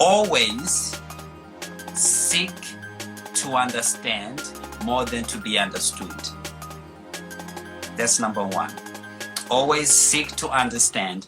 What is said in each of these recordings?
Always seek to understand more than to be understood. That's number one. Always seek to understand.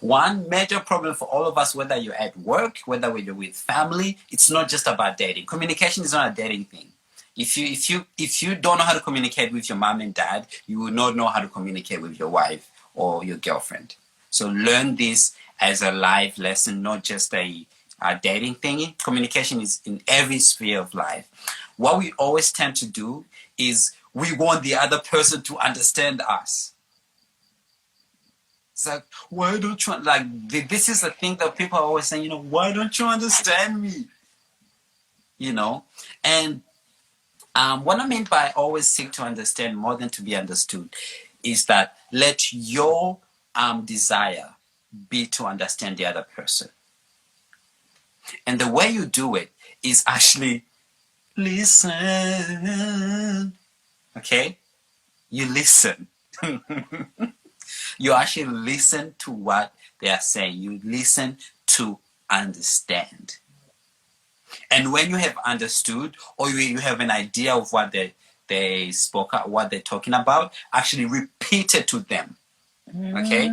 One major problem for all of us, whether you're at work, whether you're with family, it's not just about dating. Communication is not a dating thing. If you don't know how to communicate with your mom and dad, you will not know how to communicate with your wife or your girlfriend. So learn this as a life lesson, not just a dating thing. Communication is in every sphere of life. What we always tend to do is we want the other person to understand us. It's like, why don't you, like, this is the thing that people are always saying, why don't you understand me? And what I mean by always seek to understand more than to be understood is that let your desire be to understand the other person. And the way you do it is actually listen. Okay? You listen. You actually listen to what they are saying. You listen to understand. And when you have understood, or you have an idea of what they spoke, what they're talking about, actually repeat it to them. Okay?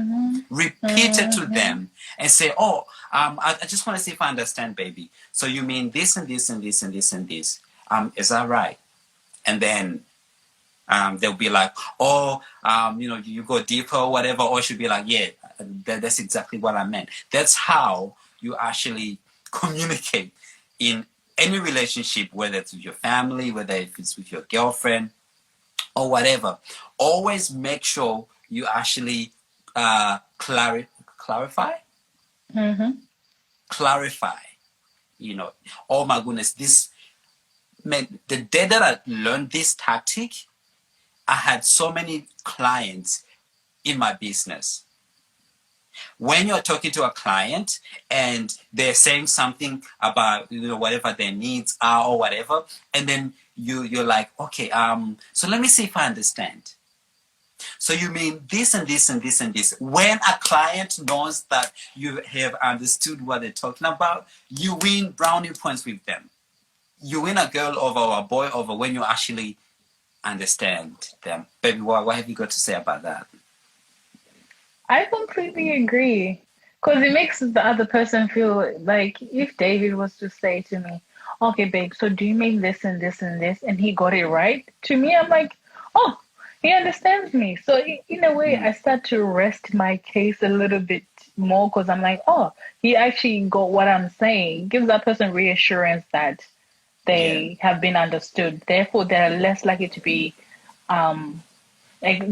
Repeat it to them and say, I just want to see if I understand, baby. So you mean this and this and this and this and this. Is that right? And then they'll be like, you go deeper or whatever, or she'll be like, yeah, that's exactly what I meant. That's how you actually communicate in any relationship, whether it's with your family, whether it's with your girlfriend or whatever. Always make sure you actually clarify. Clarify. Oh my goodness, the day that I learned this tactic, I had so many clients in my business. When you're talking to a client and they're saying something about whatever their needs are or whatever, and then you're like, okay, so let me see if I understand. So you mean this and this and this and this. When a client knows that you have understood what they're talking about, you win brownie points with them. You win a girl over or a boy over when you actually understand them. Baby, what have you got to say about that? I completely agree. Because it makes the other person feel like if David was to say to me, okay, babe, so do you mean this and this and this? And he got it right. To me, I'm like, oh, he understands me. So in a way, I start to rest my case a little bit more because I'm like, oh, he actually got what I'm saying. It gives that person reassurance that they have been understood. Therefore, they're less likely to be like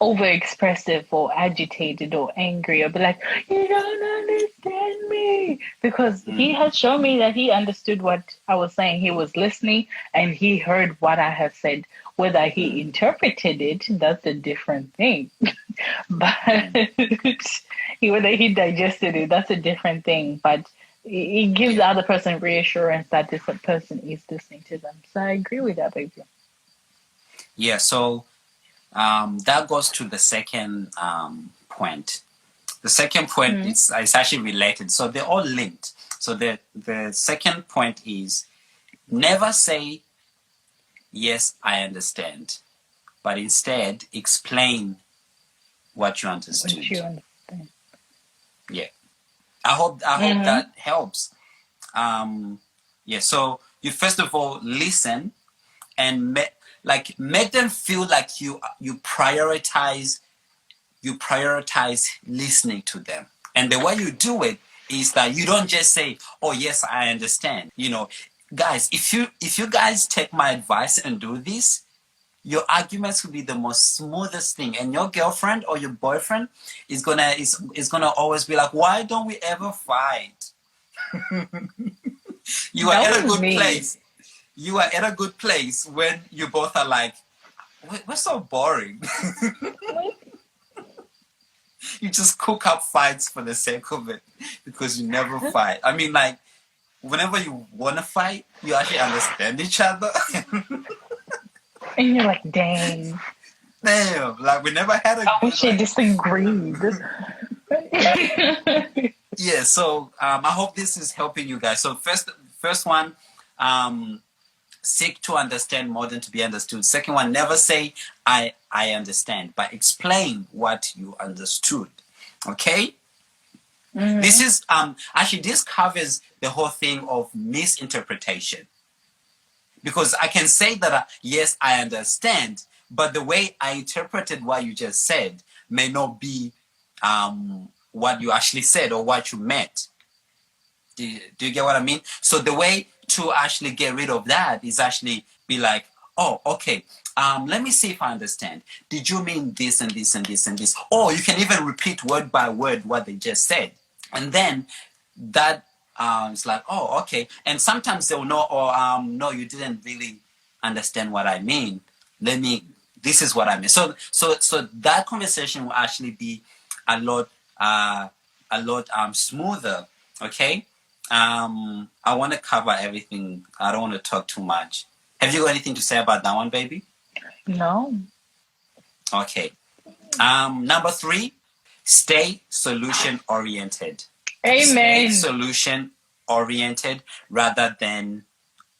over-expressive or agitated or angry or be like, you don't understand me. Because he has shown me that he understood what I was saying. He was listening and he heard what I have said. Whether he interpreted it, that's a different thing. But whether he digested it, that's a different thing. But it gives the other person reassurance that this person is listening to them. So I agree with that, baby. Yeah, so that goes to the second point. The second point is actually related. So they're all linked. So the second point is never say, yes, I understand. But instead, explain what you understood. What you understand. Yeah. I hope that helps. So you first of all listen and make them feel like you prioritize listening to them. And the way you do it is that you don't just say, oh yes, I understand. Guys, if you guys take my advice and do this, your arguments will be the most smoothest thing, and your girlfriend or your boyfriend is gonna always be like, why don't we ever fight? You are at a good place. You are at a good place when you both are like, we're so boring. You just cook up fights for the sake of it because you never fight. I mean, like, whenever you want to fight, you actually understand each other. And you're like, dang. Damn, like we never had a... I wish I disagreed. Yeah, so I hope this is helping you guys. So first one, seek to understand more than to be understood. Second one, never say I understand, but explain what you understood. Okay? This is actually this covers the whole thing of misinterpretation. Because I can say that yes, I understand, but the way I interpreted what you just said may not be what you actually said or what you meant. Do you get what I mean? So the way to actually get rid of that is actually be like, oh, okay, let me see if I understand. Did you mean this and this and this and this? Or you can even repeat word by word what they just said. And then that it's like, oh, okay. And sometimes they'll know, oh, no, you didn't really understand what I mean. This is what I mean. So that conversation will actually be a lot smoother. Okay. I want to cover everything. I don't want to talk too much. Have you got anything to say about that one, baby? No. Okay. Number 3, stay solution oriented. Amen. Stay solution oriented rather than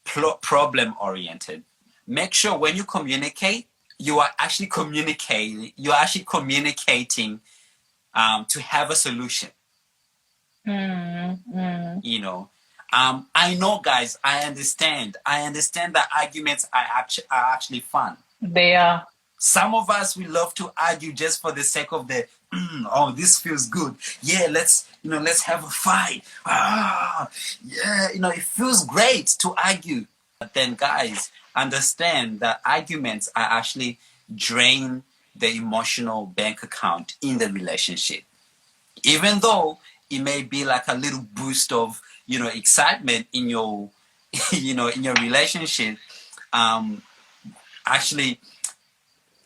problem oriented. Make sure when you communicate, you are actually communicating. You are actually communicating to have a solution. You know, I know, guys. I understand. I understand that arguments are actually fun. They are. Some of us, we love to argue just for the sake of the, oh, this feels good. Yeah, let's have a fight. Yeah, it feels great to argue. But then, guys, understand that arguments are actually drain the emotional bank account in the relationship. Even though it may be like a little boost of, excitement in your, in your relationship, actually,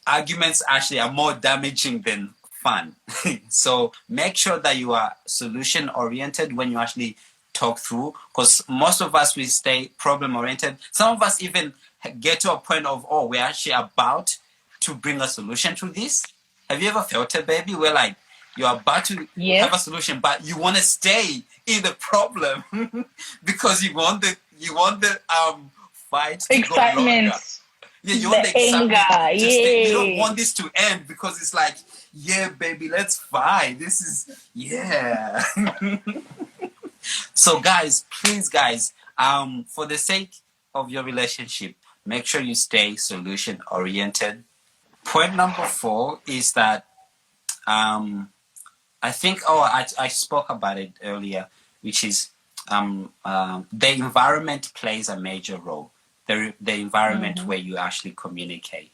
arguments actually are more damaging than fun. So make sure that you are solution oriented when you actually talk through, because most of us, we stay problem oriented. Some of us even get to a point of, oh, we're actually about to bring a solution to this. Have you ever felt it, baby? We're like, you're about to have a solution, but you want to stay in the problem because you want the fight to go longer. Yeah, you want the excitement to stay. You don't want this to end because it's like, yeah, baby, let's fight. This is, yeah. So, guys, please, guys, for the sake of your relationship, make sure you stay solution oriented. Point number 4 is that I think, I spoke about it earlier, which is the environment plays a major role. The environment where you actually communicate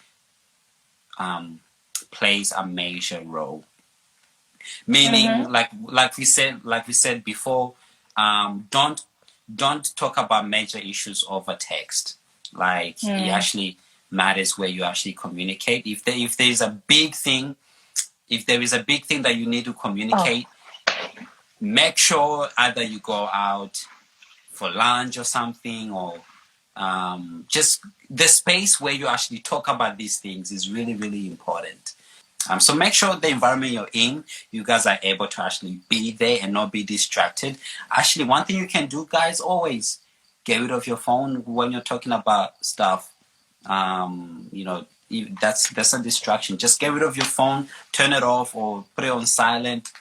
plays a major role. Meaning, like we said before, don't talk about major issues over text. Like it actually matters where you actually communicate. If there is a big thing that you need to communicate, make sure either you go out for lunch or something, or just the space where you actually talk about these things is really, really important. So make sure the environment you're in, you guys are able to actually be there and not be distracted. Actually, one thing you can do, guys, always get rid of your phone when you're talking about stuff. That's a distraction. Just get rid of your phone, turn it off or put it on silent,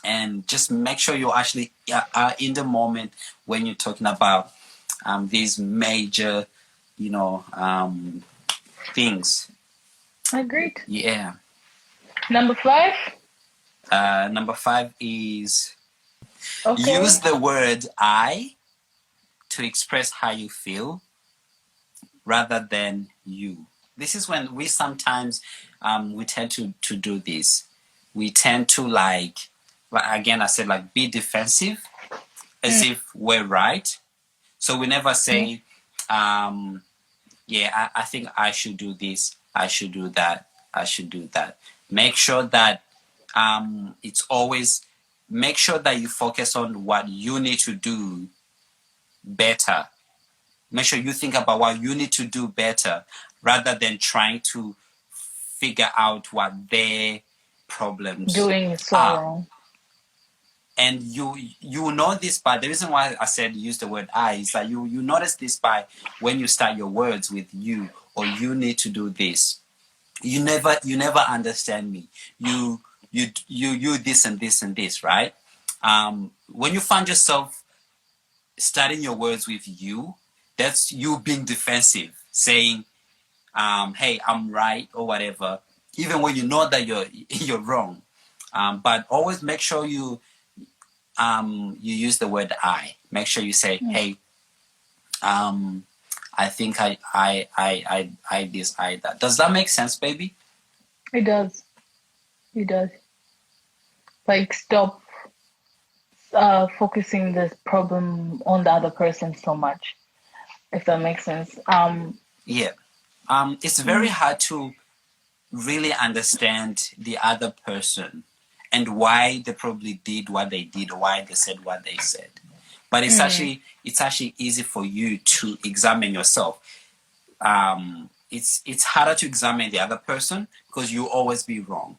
and just make sure you actually are in the moment when you're talking about these major, things. Agreed. Yeah. Number 5? Number 5 is use the word I to express how you feel rather than you. This is when we sometimes, we tend to do this. We tend to again, I said, be defensive as if we're right. So we never say, I think I should do this. I should do that. I should do that. Make sure that make sure that you focus on what you need to do better. Make sure you think about what you need to do better rather than trying to figure out what their problems doing so are. wrong. And you know this by the reason why I said use the word I is that you notice this by when you start your words with you or you need to do this. You never understand me. You this and this and this, right? When you find yourself starting your words with you, that's you being defensive, saying, hey, I'm right or whatever, even when you know that you're wrong. But always make sure you use the word I. Make sure you say, hey, I think I this, I that. Does that make sense, baby? It does. It does. Like, stop focusing this problem on the other person so much, if that makes sense. Yeah. It's very hard to really understand the other person and why they probably did what they did, why they said what they said. But it's actually easy for you to examine yourself. It's harder to examine the other person because you always be wrong.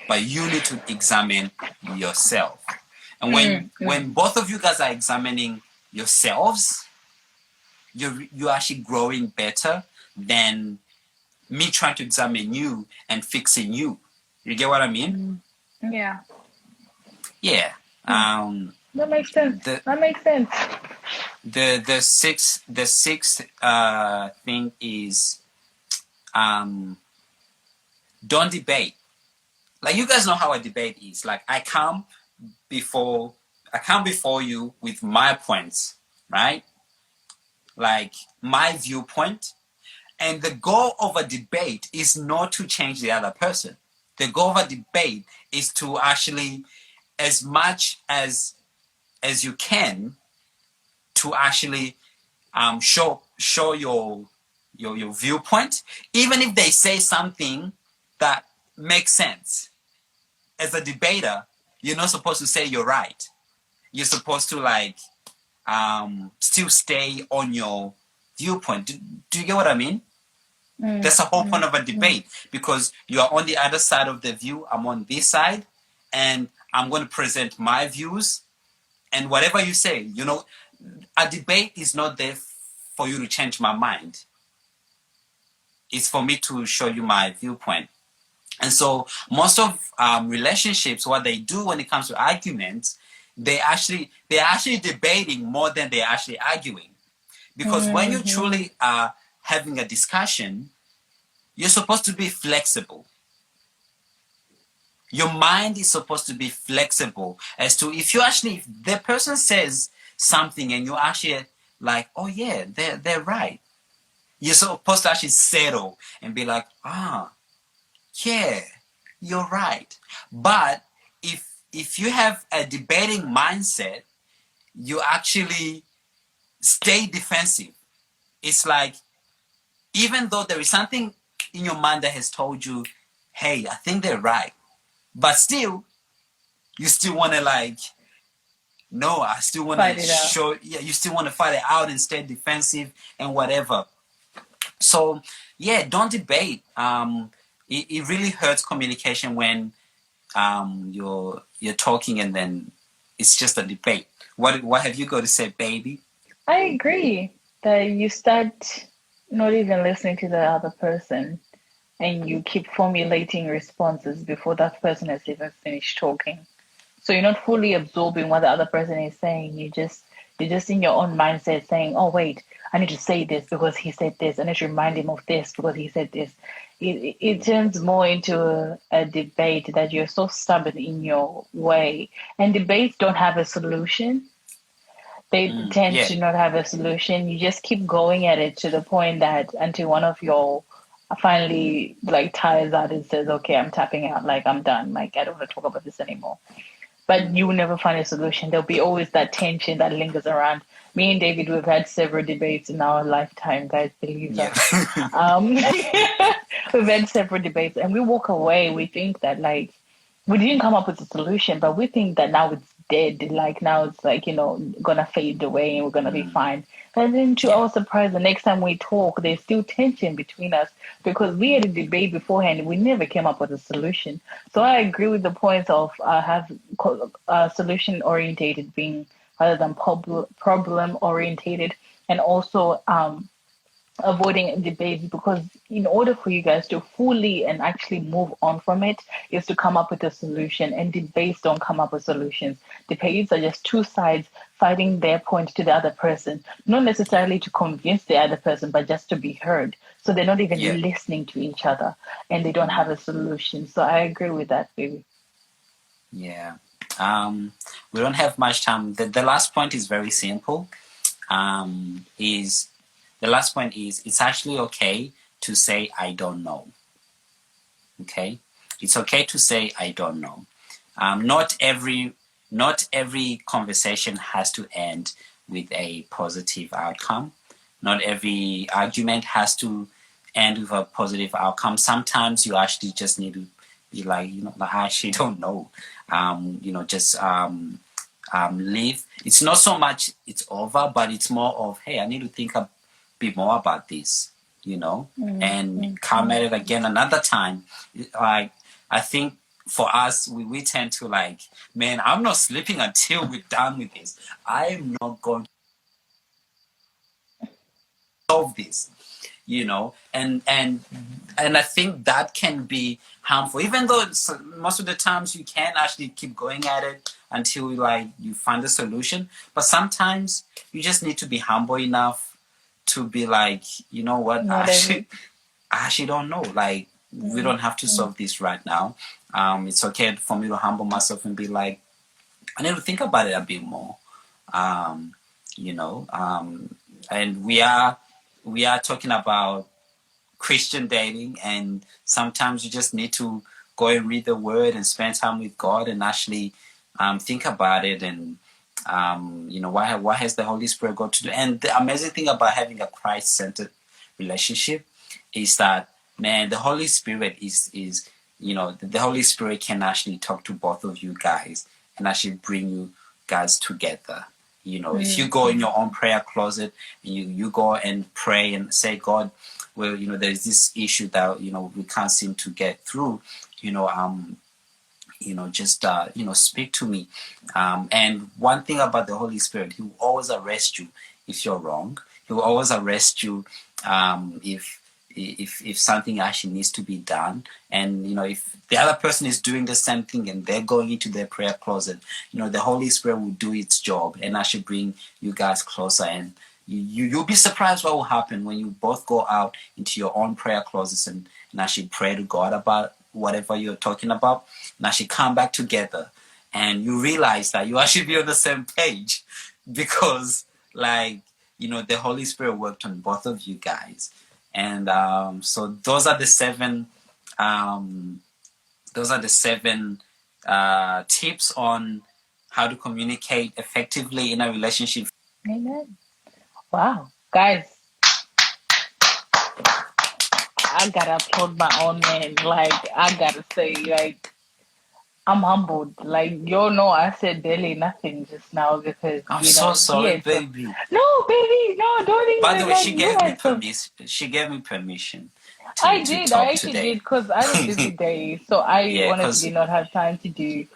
But you need to examine yourself. And when both of you guys are examining yourselves, you're actually growing better than me trying to examine you and fixing you. You get what I mean? Yeah. Yeah. That makes sense. That makes sense. The sixth thing is don't debate. Like, you guys know how a debate is. Like, I come before you with my points, right? Like, my viewpoint. And the goal of a debate is not to change the other person. The goal of a debate is to actually, as much as you can, to actually show your viewpoint, even if they say something that makes sense. As a debater, you're not supposed to say you're right. You're supposed to, like, still stay on your viewpoint. Do you get what I mean? That's the whole point of a debate, because you're on the other side of the view, I'm on this side, and I'm going to present my views, and whatever you say, you know, a debate is not there for you to change my mind. It's for me to show you my viewpoint. And so most of relationships, what they do when it comes to arguments, they're actually debating more than they're actually arguing. Because when you truly are having a discussion, you're supposed to be flexible. Your mind is supposed to be flexible as to if the person says something and you're actually like, oh yeah, they're right. You're supposed to actually settle and be like, yeah, you're right. But if you have a debating mindset, you actually stay defensive. It's like, even though there is something in your mind that has told you, hey, I think they're right, but still, you still want to, like, no, I still want to show, you still want to fight it out and stay defensive and whatever. So, yeah, don't debate. It really hurts communication when you're talking and then it's just a debate. What have you got to say, baby? I agree that you start not even listening to the other person and you keep formulating responses before that person has even finished talking. So you're not fully absorbing what the other person is saying. You're just in your own mindset saying, oh, wait, I need to say this because he said this. I need to remind him of this because he said this. It turns more into a debate that you're so stubborn in your way. And debates don't have a solution. They tend to not have a solution. You just keep going at it to the point that until one of your finally, like, tires out and says, okay, I'm tapping out, like, I'm done. Like, I don't want to talk about this anymore. But you will never find a solution. There'll be always that tension that lingers around. Me and David, we've had several debates in our lifetime, guys, believe us. We've had several debates and we walk away. We think that, like, we didn't come up with a solution, but we think that now it's dead. Like now it's like, gonna fade away and we're gonna be fine. And then to Yeah. our surprise, the next time we talk, there's still tension between us because we had a debate beforehand. We never came up with a solution. So I agree with the point of have solution orientated being rather than problem orientated, and also avoiding debates, because in order for you guys to fully and actually move on from it is to come up with a solution, and debates don't come up with solutions. Debates are just two sides fighting their point to the other person, not necessarily to convince the other person but just to be heard. So they're not even Yeah. listening to each other and they don't have a solution. So I agree with that, baby. Yeah. We don't have much time. The last point is very simple. Is the last point is it's actually okay to say I don't know. Okay, it's okay to say I don't know. Not every conversation has to end with a positive outcome. Not every argument has to end with a positive outcome. Sometimes you actually just need to be like, I actually don't know. Just leave. It's not so much it's over, but it's more of, hey, I need to think a bit more about this, and come at it again another time. Like, I think for us, we tend to like, man, I'm not sleeping until we're done with this. I'm not going to solve this, and I think that can be harmful, even though most of the times you can actually keep going at it until you find a solution. But sometimes you just need to be humble enough to be like, you know what, I actually don't know. Like, we don't have to solve this right now. It's okay for me to humble myself and be like, I need to think about it a bit more. And we are talking about Christian dating, and sometimes you just need to go and read the word and spend time with God and actually think about it, and what has the Holy Spirit got to do. And the amazing thing about having a Christ-centered relationship is that, man, the Holy Spirit is the Holy Spirit can actually talk to both of you guys and actually bring you guys together. If you go in your own prayer closet and you go and pray and say, God, well, there's this issue that we can't seem to get through, just speak to me. And one thing about the Holy Spirit, he will always arrest you if you're wrong. He will always arrest you if something actually needs to be done. And if the other person is doing the same thing and they're going into their prayer closet, the Holy Spirit will do its job and actually bring you guys closer. And you'll be surprised what will happen when you both go out into your own prayer closets and actually pray to God about whatever you're talking about, and actually come back together, and you realize that you actually be on the same page because the Holy Spirit worked on both of you guys. And so those are the seven tips on how to communicate effectively in a relationship. Amen. Wow, guys, I gotta applaud my own man. I gotta say, I'm humbled. I said barely nothing just now because I'm so sorry, baby. No, baby, no, don't even. By the way, she gave me permission. She gave me permission. I actually did because I had a busy day, so I honestly did not have time to do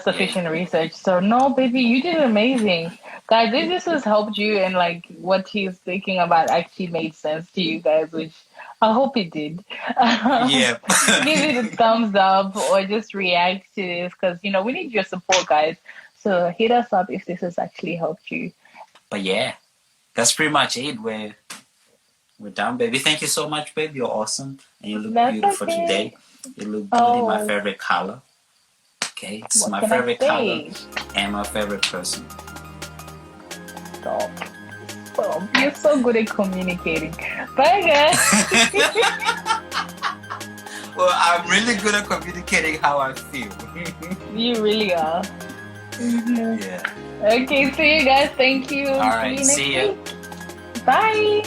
sufficient research. So no, baby, you did amazing, guys. If this has helped you and what he's thinking about actually made sense to you guys, which I hope it did. Yeah. Give it a thumbs up or just react to this because we need your support, guys. So hit us up if this has actually helped you. But yeah, that's pretty much it. We're done, baby. Thank you so much, babe. You're awesome. And you look beautiful today. You look good in my favorite color. Okay, it's my favorite color and my favorite person. Stop. You're so good at communicating. Bye, guys. Well, I'm really good at communicating how I feel. You really are. Yeah. Okay, see you guys. Thank you. All right, see you. Bye.